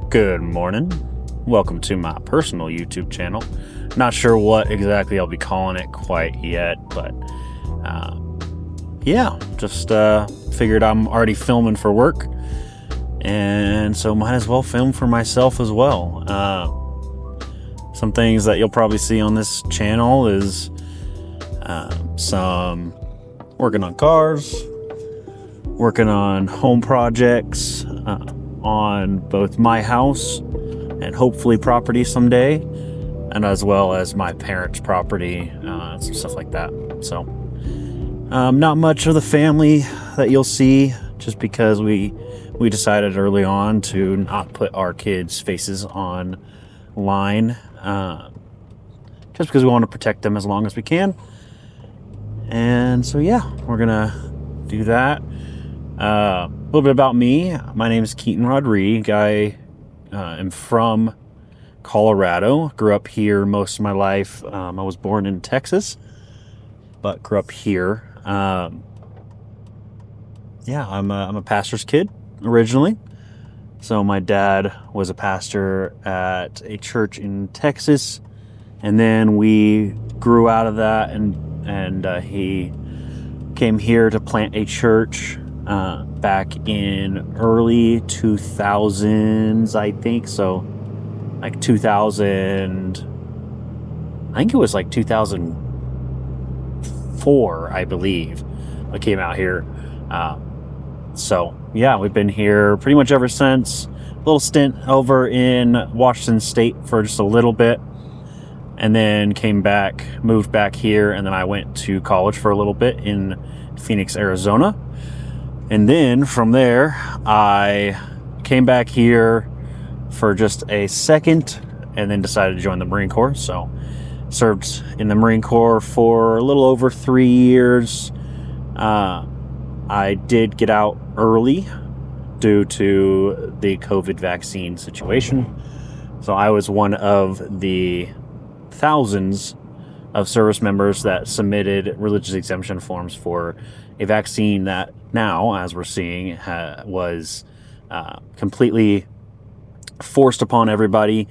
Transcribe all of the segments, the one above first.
Good morning. Welcome to my personal YouTube channel. Not sure what exactly I'll be calling it quite yet, but just figured I'm already filming for work, and so might as well film for myself as well. Some things that you'll probably see on this channel is some working on cars, working on home projects, on both my house and hopefully property someday, and as well as my parents' property, some stuff like that. So not much of the family that you'll see, just because we decided early on to not put our kids' faces online, just because we want to protect them as long as we can. And so we're gonna do that. A little bit about me. My name is Keaton Rodriguez. I am from Colorado. Grew up here most of my life. I was born in Texas, but grew up here. I'm a pastor's kid originally. So my dad was a pastor at a church in Texas, and then we grew out of that, and he came here to plant a church back in early 2000s, I think. So like 2000, I think it was like 2004, I believe, I came out here. We've been here pretty much ever since. A little stint over in Washington State for just a little bit, and then came back, moved back here, and then I went to college for a little bit in Phoenix, Arizona. And then from there, I came back here for just a second and then decided to join the Marine Corps. So served in the Marine Corps for a little over 3 years. I did get out early due to the COVID vaccine situation. So I was one of the thousands of service members that submitted religious exemption forms for a vaccine that now, as we're seeing, was completely forced upon everybody.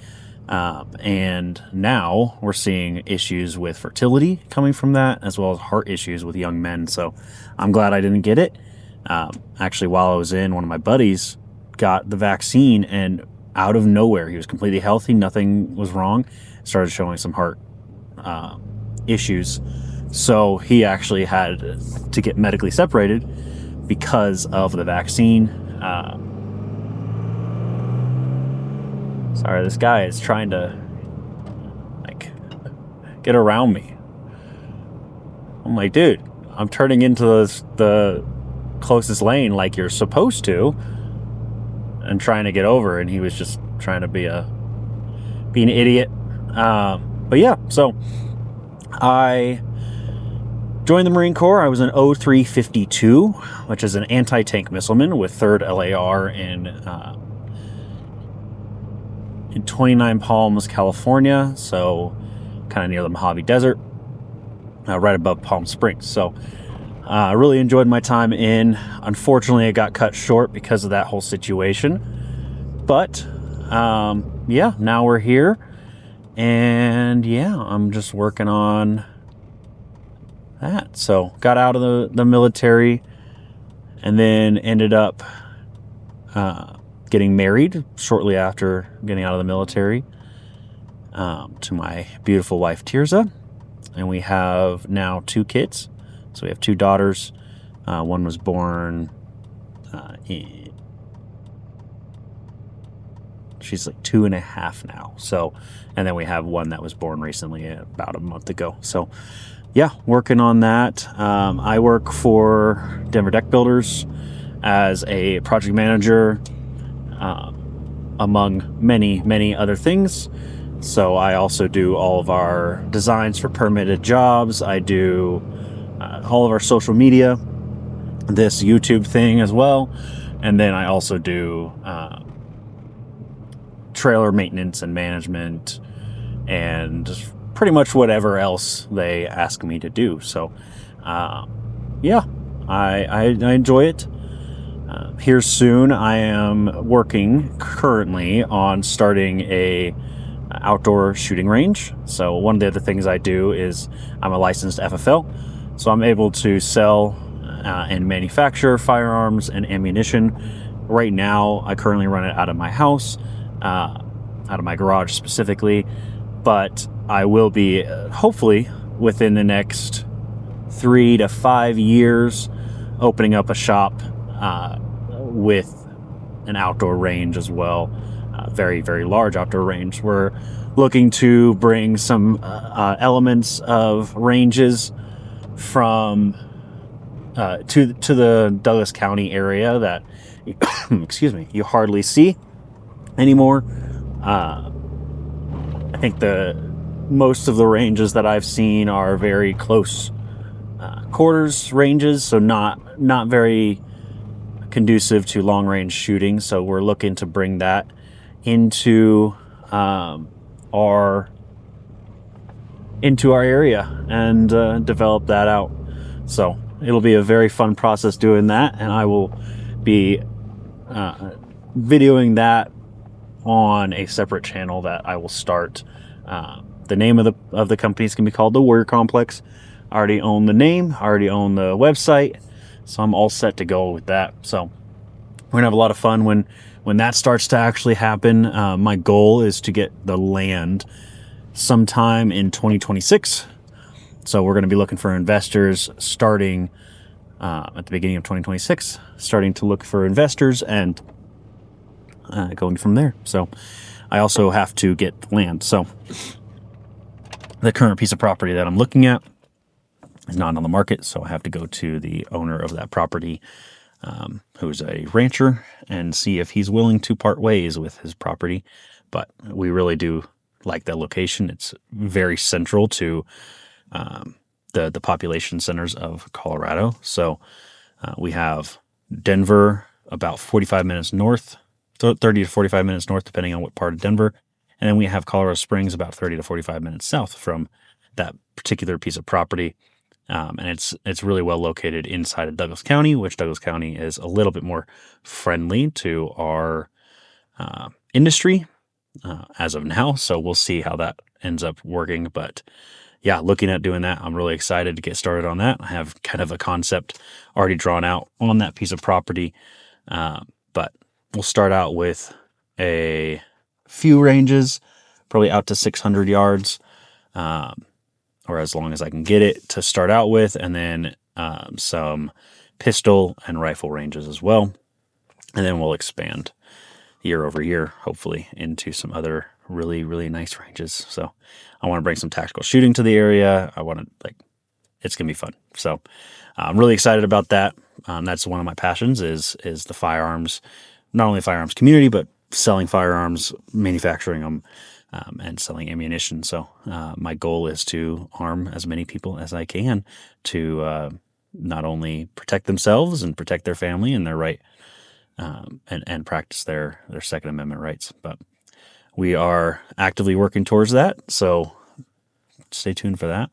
And now we're seeing issues with fertility coming from that, as well as heart issues with young men. So I'm glad I didn't get it. Actually, while I was in, one of my buddies got the vaccine, and out of nowhere, he was completely healthy. Nothing was wrong. Started showing some heart issues. So he actually had to get medically separated because of the vaccine. Sorry, this guy is trying to get around me. I'm like, dude, I'm turning into the closest lane like you're supposed to, and trying to get over, and he was just trying to be an idiot. So I joined the Marine Corps. I was an 0352, which is an anti-tank missileman with 3rd LAR in 29 Palms, California. So kind of near the Mojave Desert, right above Palm Springs. So I really enjoyed my time in. Unfortunately, it got cut short because of that whole situation. But now we're here, and I'm just working on that. So got out of the military, and then ended up getting married shortly after getting out of the military to my beautiful wife Tirza, and we have now 2 kids. So we have 2 daughters. One was born she's like 2.5 now. So, and then we have one that was born recently, about a month ago. So working on that. I work for Denver Deck Builders as a project manager, among many other things. So I also do all of our designs for permitted jobs. I do all of our social media, this YouTube thing as well. And then I also do trailer maintenance and management, and pretty much whatever else they ask me to do. So I enjoy it. Here soon, I am working currently on starting a outdoor shooting range. So one of the other things I do is I'm a licensed FFL, so I'm able to sell and manufacture firearms and ammunition. Right now, I currently run it out of my house, out of my garage specifically, but I will be hopefully within the next 3 to 5 years opening up a shop with an outdoor range as well. Very, very large outdoor range. We're looking to bring some elements of ranges from to the Douglas County area that excuse me, you hardly see anymore. I think the most of the ranges that I've seen are very close quarters ranges, so not very conducive to long range shooting. So we're looking to bring that into our area and develop that out. So it'll be a very fun process doing that, and I will be videoing that on a separate channel that I will start. The name of the company is going to be called the Warrior Complex. I already own the name, I already own the website, so I'm all set to go with that. So we're gonna have a lot of fun when that starts to actually happen. My goal is to get the land sometime in 2026. So we're going to be looking for investors starting at the beginning of 2026, starting to look for investors and going from there. So I also have to get land. So the current piece of property that I'm looking at is not on the market, so I have to go to the owner of that property, who's a rancher, and see if he's willing to part ways with his property. But we really do like that location. It's very central to the population centers of Colorado. So we have Denver about 45 minutes north, 30 to 45 minutes north, depending on what part of Denver. And then we have Colorado Springs about 30 to 45 minutes south from that particular piece of property. And it's really well located inside of Douglas County, which Douglas County is a little bit more friendly to our industry as of now. So we'll see how that ends up working. But yeah, looking at doing that, I'm really excited to get started on that. I have kind of a concept already drawn out on that piece of property. But we'll start out with a few ranges, probably out to 600 yards. Or as long as I can get it to start out with, and then some pistol and rifle ranges as well. And then we'll expand year over year, hopefully, into some other really, really nice ranges. So I want to bring some tactical shooting to the area. I want to, it's going to be fun. So I'm really excited about that. That's one of my passions is the firearms, not only firearms community, but selling firearms, manufacturing them, and selling ammunition. So my goal is to arm as many people as I can to not only protect themselves and protect their family and their right, and practice their Second Amendment rights. But we are actively working towards that. So stay tuned for that.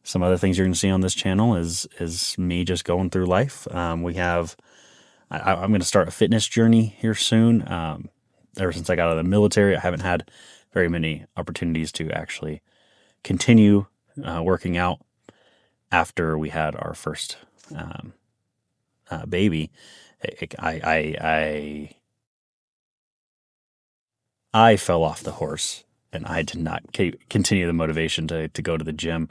Some other things you're going to see on this channel is me just going through life. I'm going to start a fitness journey here soon. Ever since I got out of the military, I haven't had very many opportunities to actually continue working out after we had our first baby. I fell off the horse, and I did not continue the motivation to go to the gym.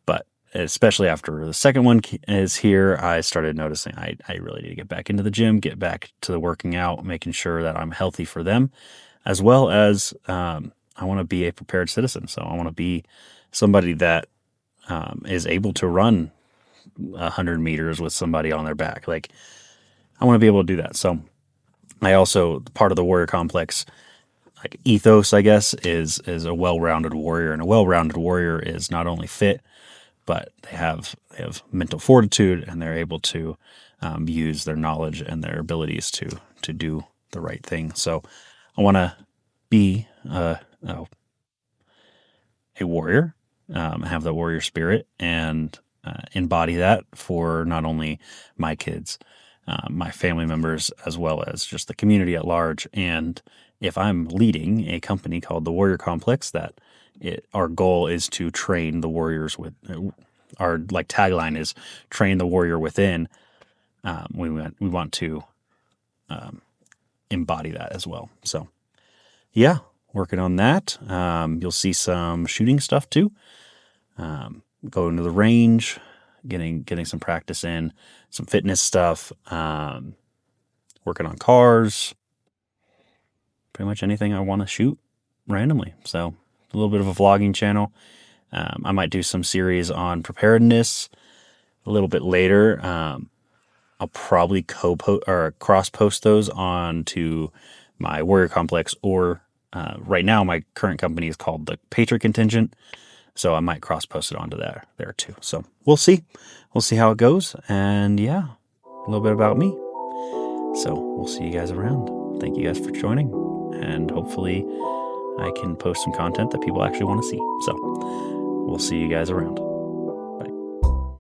But especially after the second one is here, I started noticing I really need to get back into the gym, get back to the working out, making sure that I'm healthy for them, as well as I want to be a prepared citizen. So I want to be somebody that is able to run 100 meters with somebody on their back. I want to be able to do that. So I also, part of the Warrior Complex ethos, I guess, is a well-rounded warrior. And a well-rounded warrior is not only fit, but they have mental fortitude, and they're able to use their knowledge and their abilities to do the right thing. So I want to be a warrior, have the warrior spirit, and embody that for not only my kids, my family members as well as just the community at large. And if I'm leading a company called the Warrior Complex, our goal is to train the warriors with. Our like tagline is "Train the warrior within." We want to embody that as well. So, yeah, working on that. You'll see some shooting stuff too. Going to the range, getting some practice in, some fitness stuff. Working on cars. Pretty much anything I want to shoot randomly. So, a little bit of a vlogging channel. I might do some series on preparedness a little bit later. I'll probably cross post those onto my Warrior Complex, or right now my current company is called the Patriot Contingent, so I might cross post it onto there too. So we'll see how it goes, and yeah, a little bit about me. So we'll see you guys around. Thank you guys for joining, and hopefully I can post some content that people actually want to see. So we'll see you guys around.